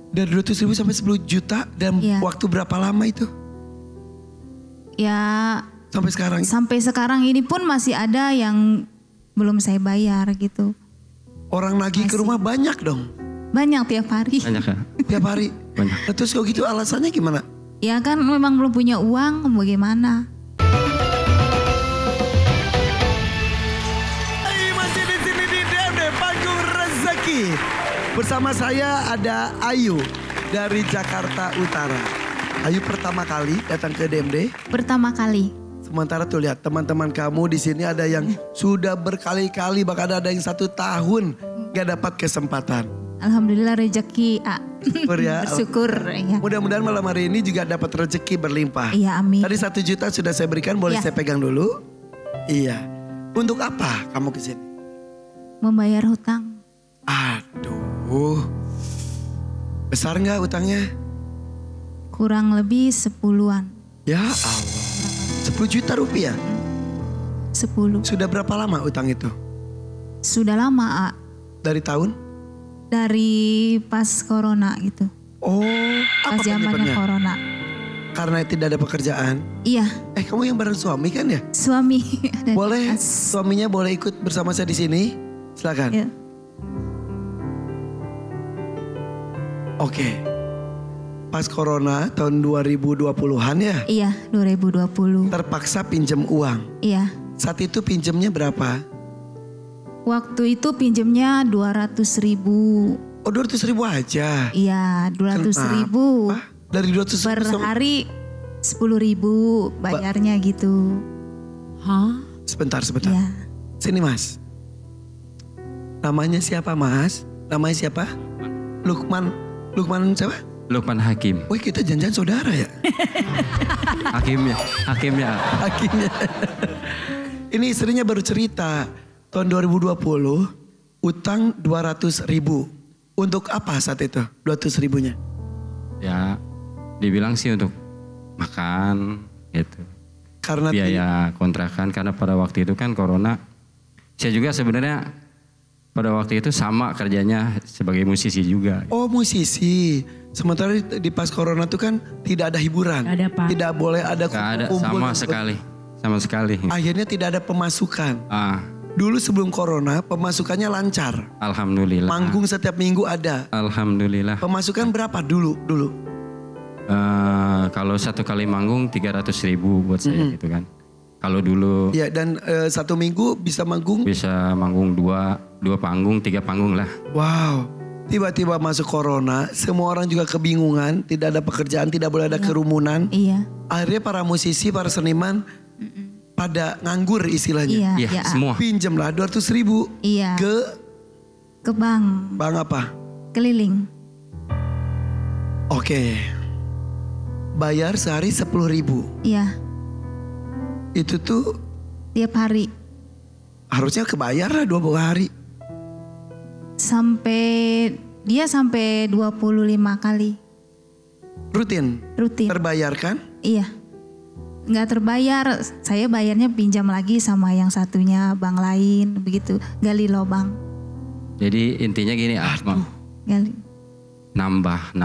Dari 200.000 sampai 10 juta dan waktu berapa lama itu? Ya sampai sekarang? Sampai sekarang ini pun masih ada yang belum saya bayar gitu. Orang nagih ke rumah banyak dong? Banyak tiap hari. Banyak ya? Tiap hari? Banyak. Terus kalau gitu alasannya gimana? Ya kan memang belum punya uang, bagaimana? Masih di sini di DMD Panggung Rezeki. Bersama saya ada Ayu dari Jakarta Utara. Ayu pertama kali datang ke DMD? Pertama kali. Sementara tuh lihat teman-teman kamu di sini ada yang sudah berkali-kali, bahkan ada yang 1 tahun gak dapat kesempatan. Alhamdulillah rezeki. Syukur ya. Bersyukur ya. Mudah-mudahan malam hari ini juga dapat rezeki berlimpah. Iya, amin. Tadi 1 juta sudah saya berikan, boleh saya pegang dulu? Iya. Untuk apa kamu ke sini? Membayar hutang. Aduh. Besar nggak utangnya? Kurang lebih 10-an. Ya Allah. 10 juta rupiah? 10. Sudah berapa lama utang itu? Sudah lama, Dari tahun? Dari pas corona gitu. Oh, apa pas zamannya penyebabnya? corona. Karena tidak ada pekerjaan? Iya. Kamu yang bareng suami kan ya? Suami. Boleh, suaminya boleh ikut bersama saya di sini? Silakan. Ya. Oke. Pas corona tahun 2020-an ya? Iya, 2020. Terpaksa pinjam uang. Iya. Saat itu pinjamnya berapa? Waktu itu pinjamnya 200.000. Oh, 200.000 aja? Iya, 200.000. Dari 200.000 per hari 10.000 bayarnya gitu. Hah? Sebentar. Iya. Sini Mas. Namanya siapa Mas? Namanya siapa? Lukman siapa? Lukman Hakim. Wih, kita janjian saudara ya? Hakimnya. Hakimnya. Ini istrinya baru cerita. Tahun 2020 utang 200.000. Untuk apa saat itu 200.000-nya? Ya dibilang sih untuk makan gitu. Karena biaya kontrakan, karena pada waktu itu kan corona. Saya juga sebenarnya pada waktu itu sama kerjanya sebagai musisi juga. Oh, musisi. Sementara di pas corona itu kan tidak ada hiburan. Gak ada, Pak. Tidak boleh ada kumpul. Sama sekali. Akhirnya tidak ada pemasukan. Dulu sebelum corona pemasukannya lancar. Alhamdulillah. Manggung setiap minggu ada. Alhamdulillah. Pemasukan berapa dulu? Kalau 1 kali manggung 300.000 buat saya gitu kan. Kalau dulu. Ya, dan 1 minggu bisa manggung? Bisa manggung 2 panggung, 3 panggung lah. Wow. Tiba-tiba masuk corona, semua orang juga kebingungan, tidak ada pekerjaan, tidak boleh ada kerumunan. Iya. Akhirnya para musisi, para seniman pada nganggur istilahnya. Iya, semua. Pinjamlah 200.000. Iya. Ke bank. Bank apa? Keliling. Oke. Bayar sehari 10.000. Iya. Itu tuh tiap hari. Harusnya kebayar lah 20 hari. Sampai 25 kali. Rutin? Terbayar kan? Iya. Nggak terbayar, saya bayarnya pinjam lagi sama yang satunya bank lain, begitu. Gali lubang. Jadi intinya gini, Gali. Nambah.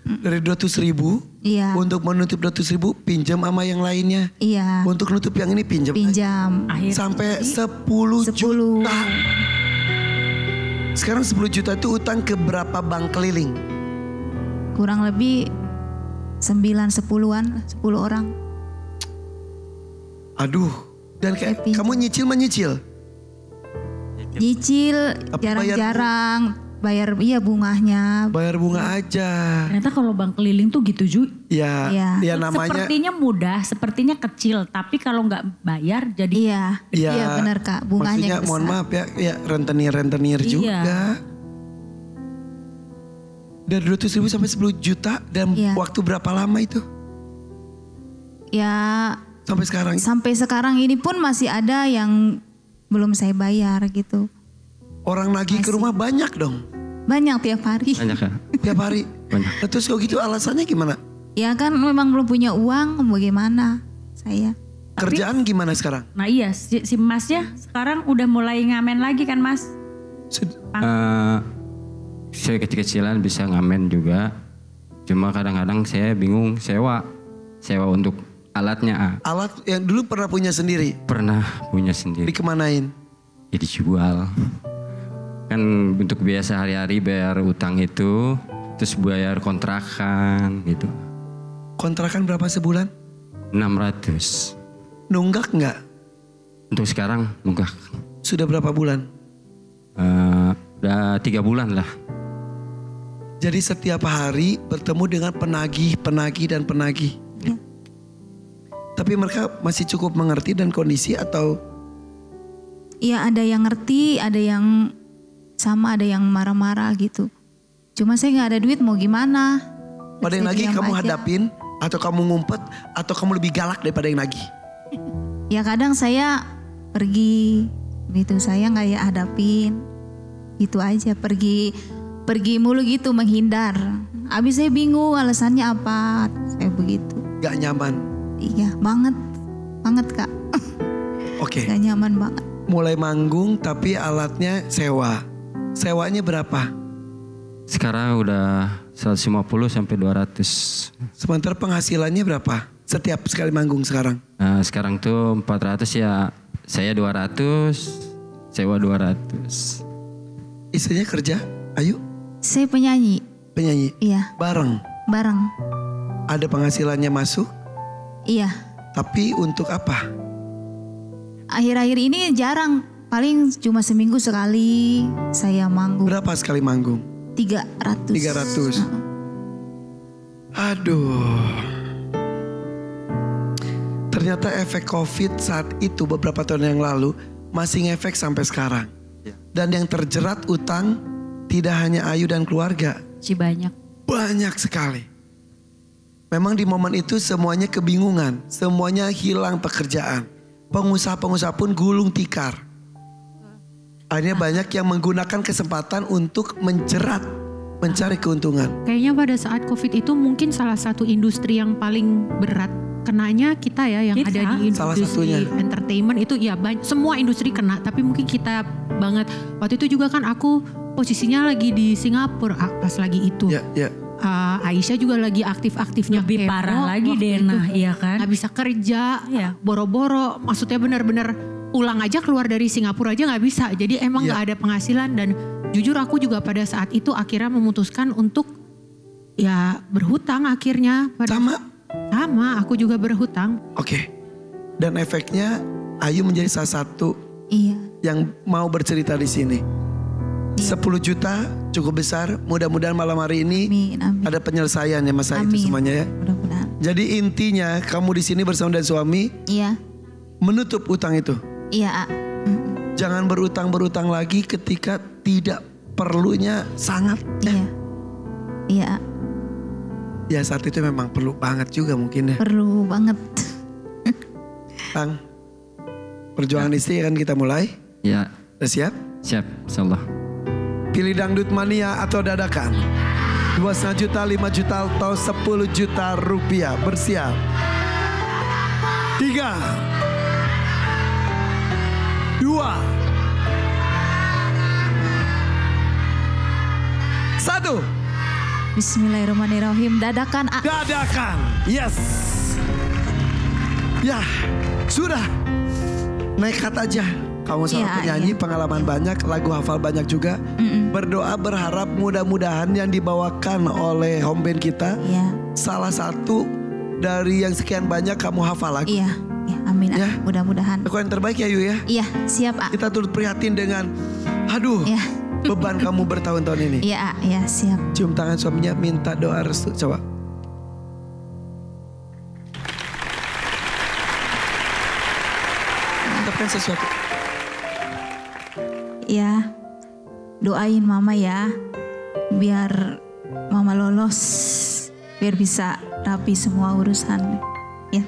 Dari 200.000 untuk menutup 200.000 pinjam sama yang lainnya. Iya. Untuk nutup yang ini pinjam. Sampai 10 juta. Sekarang 10 juta itu utang ke berapa bank keliling? Kurang lebih 9-10-an, 10 orang. Aduh, dan kayak kamu nyicil? Nyicil jarang-jarang. Bayar bunganya. Bayar bunga aja. Ternyata kalau bank keliling tuh gitu Ju. Ya namanya. Sepertinya mudah, sepertinya kecil. Tapi kalau nggak bayar jadi. Iya benar Kak, bunganya maksudnya mohon maaf ya rentenir juga. Dari 200.000 sampai 10 juta dan waktu berapa lama itu? Ya. Sampai sekarang? Sampai sekarang ini pun masih ada yang belum saya bayar gitu. Orang nagih ke rumah banyak dong? Banyak tiap hari. Banyak ya? Tiap hari? Banyak. Terus kalau gitu alasannya gimana? Ya kan memang belum punya uang, bagaimana saya. Kerjaan gimana sekarang? Nah iya, si Mas ya sekarang udah mulai ngamen lagi kan Mas? Saya kecil-kecilan bisa ngamen juga. Cuma kadang-kadang saya bingung sewa untuk alatnya. Alat yang dulu pernah punya sendiri? Pernah punya sendiri. Dikemanain? Ya dijual. Kan untuk biasa hari-hari bayar utang itu, terus bayar kontrakan gitu. Kontrakan berapa sebulan? 600. Nunggak nggak? Untuk sekarang nunggak. Sudah berapa bulan? Udah 3 bulan lah. Jadi setiap hari bertemu dengan penagih dan penagih. Ya. Tapi mereka masih cukup mengerti dan kondisi atau? Iya, ada yang ngerti, ada yang sama, ada yang marah-marah gitu. Cuma saya nggak ada duit, mau gimana? Pada yang Saya nagih diam kamu aja. hadapin atau kamu ngumpet atau kamu lebih galak daripada yang nagih? Ya kadang saya pergi gitu, saya nggak ya hadapin, gitu aja, pergi mulu gitu, menghindar. Abis saya bingung alasannya apa, saya begitu. Gak nyaman? Iya, banget Kak. Oke. Gak nyaman banget. Mulai manggung tapi alatnya sewa. Sewanya berapa? Sekarang udah 150 sampai 200. Sementara penghasilannya berapa? Setiap sekali manggung sekarang? Nah, sekarang tuh 400 ya, saya 200, sewa 200. Istrinya kerja? Ayu? Saya penyanyi. Penyanyi? Iya. Bareng? Ada penghasilannya masuk? Iya. Tapi untuk apa? Akhir-akhir ini jarang, paling cuma seminggu sekali saya manggung. Berapa sekali manggung? 300. 300. Aduh. Ternyata efek COVID saat itu beberapa tahun yang lalu masih ngefek sampai sekarang. Dan yang terjerat utang tidak hanya Ayu dan keluarga. Banyak. Banyak sekali. Memang di momen itu semuanya kebingungan. Semuanya hilang pekerjaan. Pengusaha-pengusaha pun gulung tikar. Akhirnya banyak yang menggunakan kesempatan untuk menjerat, mencari keuntungan. Kayaknya pada saat COVID itu mungkin salah satu industri yang paling berat kenanya kita ya, yang ada di Salah industri satunya. entertainment itu ya semua industri kena, tapi mungkin kita banget. Waktu itu juga kan aku posisinya lagi di Singapura pas lagi itu. Ya. Aisyah juga lagi aktif-aktifnya Lebih kepo parah lagi waktu Dena, itu. iya kan? Gak bisa kerja, Iya. boro-boro. Maksudnya benar-benar pulang aja, keluar dari Singapura aja gak bisa. Jadi emang Iya. gak ada penghasilan. Dan jujur aku juga pada saat itu akhirnya memutuskan untuk ya berhutang akhirnya. Sama, aku juga berhutang. Oke. Dan efeknya Ayu menjadi salah satu Iya. yang mau bercerita di sini. 10 juta cukup besar. Mudah-mudahan malam hari ini Amin. ada penyelesaian ya masalah itu Amin. semuanya ya. Mudah-mudahan. Jadi intinya kamu di sini bersama dan suami Iya. menutup utang itu. Iya. Jangan berutang lagi ketika tidak perlunya sangat. Iya. Iya. Ya saat itu memang perlu banget juga mungkin ya. Perlu banget. Kang, perjuangan istri akan kita mulai. Ya, Udah siap? siap, insyaallah. Pilih dangdut mania atau dadakan? 2,5 juta, 5 juta atau 10 juta rupiah. Bersiap. 3, 2, 1. Bismillahirrahmanirrahim. Dadakan. Dadakan. Yes. Ya, sudah. Nekat aja. Kamu seorang penyanyi, pengalaman banyak, lagu hafal banyak juga. Berdoa berharap mudah-mudahan yang dibawakan oleh home band kita, salah satu dari yang sekian banyak kamu hafal lagu. Iya, amin. Ya. Mudah-mudahan. Aku yang terbaik ya Yu ya. Iya, siap A. Kita turut prihatin dengan, aduh, beban kamu bertahun-tahun ini. Iya, iya siap. Cium tangan suaminya, minta doa restu. Coba. Ucapkan sesuatu. Ya, doain mama ya, biar mama lolos, biar bisa rapi semua urusan. Ya.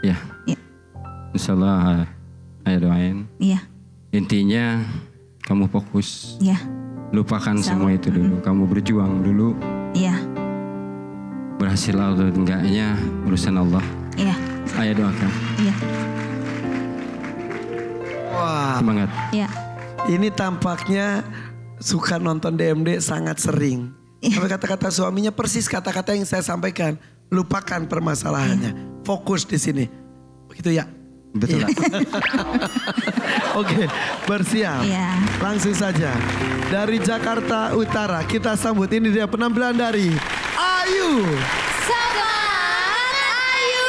Ya. Insyaallah saya doain. Iya. Intinya kamu fokus. Iya. Lupakan semua itu dulu. Kamu berjuang dulu. Iya. Berhasil atau enggaknya urusan Allah. Iya. Saya doakan. Iya. Wah. Semangat. Iya. Ini tampaknya suka nonton DMD sangat sering. Tapi kata-kata suaminya persis kata-kata yang saya sampaikan. Lupakan permasalahannya. Fokus di sini. Begitu ya? Betul. Iya. Oke, bersiap. Iya. Langsung saja. Dari Jakarta Utara kita sambut, ini dia penampilan dari Ayu. Sobat Ayu.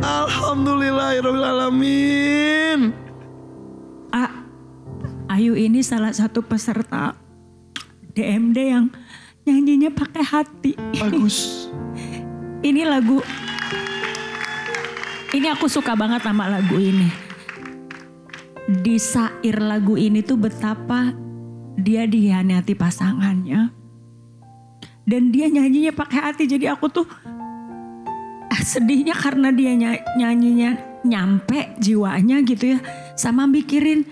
Alhamdulillahirrahmanirrahim. Ayu ini salah satu peserta DMD yang nyanyinya pakai hati. Bagus. Ini lagu, ini aku suka banget sama lagu ini. Di sair lagu ini tuh betapa dia dihianati pasangannya. Dan dia nyanyinya pakai hati, jadi aku tuh sedihnya karena dia nyanyinya nyampe jiwanya gitu ya. Sama mikirin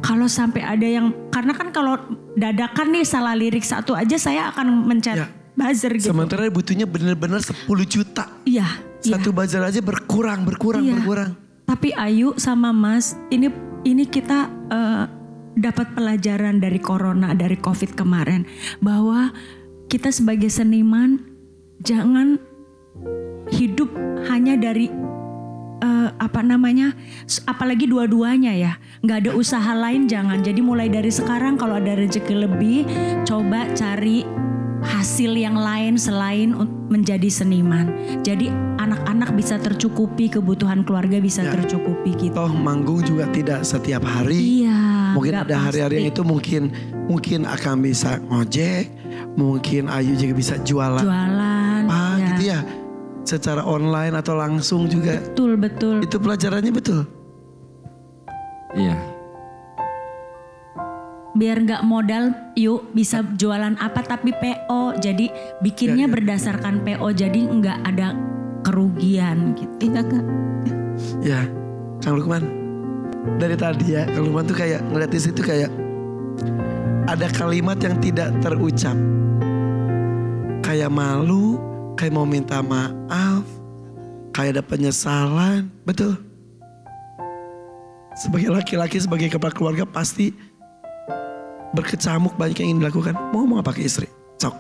kalau sampai ada yang, karena kan kalau dadakan nih salah lirik satu aja saya akan mencet buzzer gitu. Sementara butuhnya bener-bener 10 juta. Iya. Satu buzzer aja berkurang. Tapi Ayu sama Mas, ini kita dapat pelajaran dari corona, dari COVID kemarin. Bahwa kita sebagai seniman jangan hidup hanya dari apalagi dua-duanya ya, nggak ada usaha lain jangan. Jadi mulai dari sekarang kalau ada rezeki lebih, coba cari hasil yang lain selain menjadi seniman. Jadi anak-anak bisa tercukupi, kebutuhan keluarga bisa tercukupi gitu. Toh manggung juga tidak setiap hari. Iya. Mungkin nggak ada hari-hari yang pasti. itu mungkin akan bisa ngojek, mungkin Ayu juga bisa jualan. Jualan. Gitu ya. Secara online atau langsung juga. Betul. Itu pelajarannya betul. Iya. Biar nggak modal, yuk bisa jualan apa tapi PO. Jadi bikinnya berdasarkan PO, jadi nggak ada kerugian gitu. Iya Kak. Ya, Kang Lukman. Dari tadi ya, Kang Lukman tuh kayak ngeliat di situ kayak ada kalimat yang tidak terucap. Kayak malu, kayak mau minta maaf, kayak ada penyesalan, betul. Sebagai laki-laki, sebagai kepala keluarga pasti berkecamuk banyak yang ingin dilakukan. Mau ngomong apa ke istri? Sok.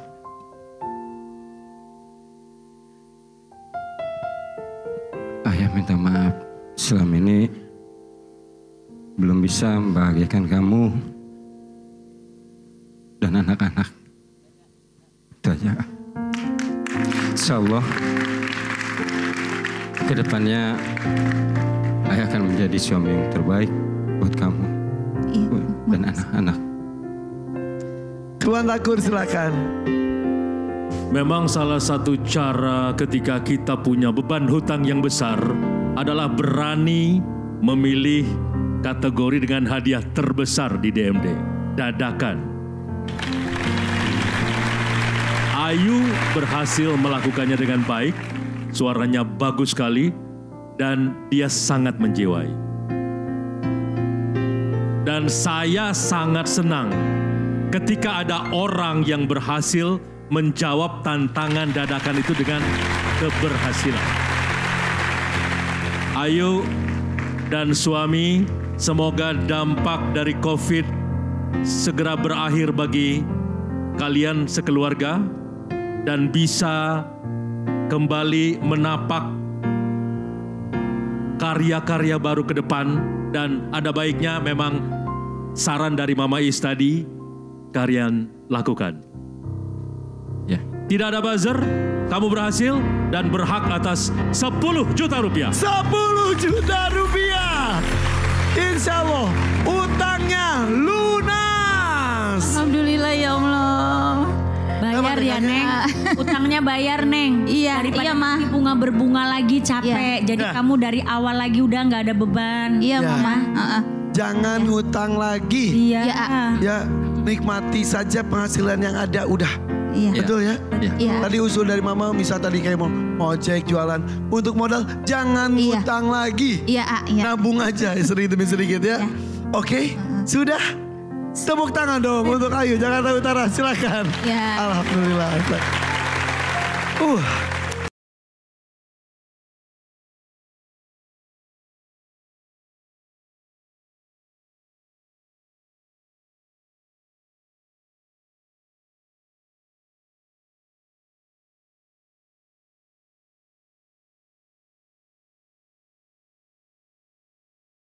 Ayah minta maaf. Selama ini belum bisa membahagiakan kamu dan anak-anak. Itu aja. Insya Allah kedepannya Ayah akan menjadi suami yang terbaik buat kamu dan anak-anak. Tuan Takur silakan. Memang salah satu cara ketika kita punya beban hutang yang besar adalah berani memilih kategori dengan hadiah terbesar di DMD, dadakan. Ayu berhasil melakukannya dengan baik, suaranya bagus sekali, dan dia sangat menjiwai. Dan saya sangat senang ketika ada orang yang berhasil menjawab tantangan dadakan itu dengan keberhasilan. Ayu dan suami, semoga dampak dari COVID segera berakhir bagi kalian sekeluarga dan bisa kembali menapak karya-karya baru ke depan. Dan ada baiknya memang saran dari Mama Is tadi kalian lakukan. Ya. Tidak ada buzzer, kamu berhasil dan berhak atas 10 juta rupiah. 10 juta rupiah. Insya Allah utangnya lunas. Alhamdulillah ya Allah. Bayar ya Neng, utangnya bayar Neng. Iya, daripada iya, Ma. nanti bunga berbunga lagi capek. Jadi Nah. kamu dari awal lagi udah nggak ada beban. Iya Ya. Mama. Jangan ngutang lagi. Iya. Ya, Ya, nikmati saja penghasilan yang ada udah. Iya. Betul ya? Iya. Tadi usul dari Mama, misal tadi kayak mau ojek jualan. Untuk modal jangan Iya. ngutang lagi. Iya, iya. Nabung aja sedikit demi sedikit ya. Oke, sudah. Tepuk tangan dong untuk Ayu Jakarta Utara, silakan. Ya. Alhamdulillah.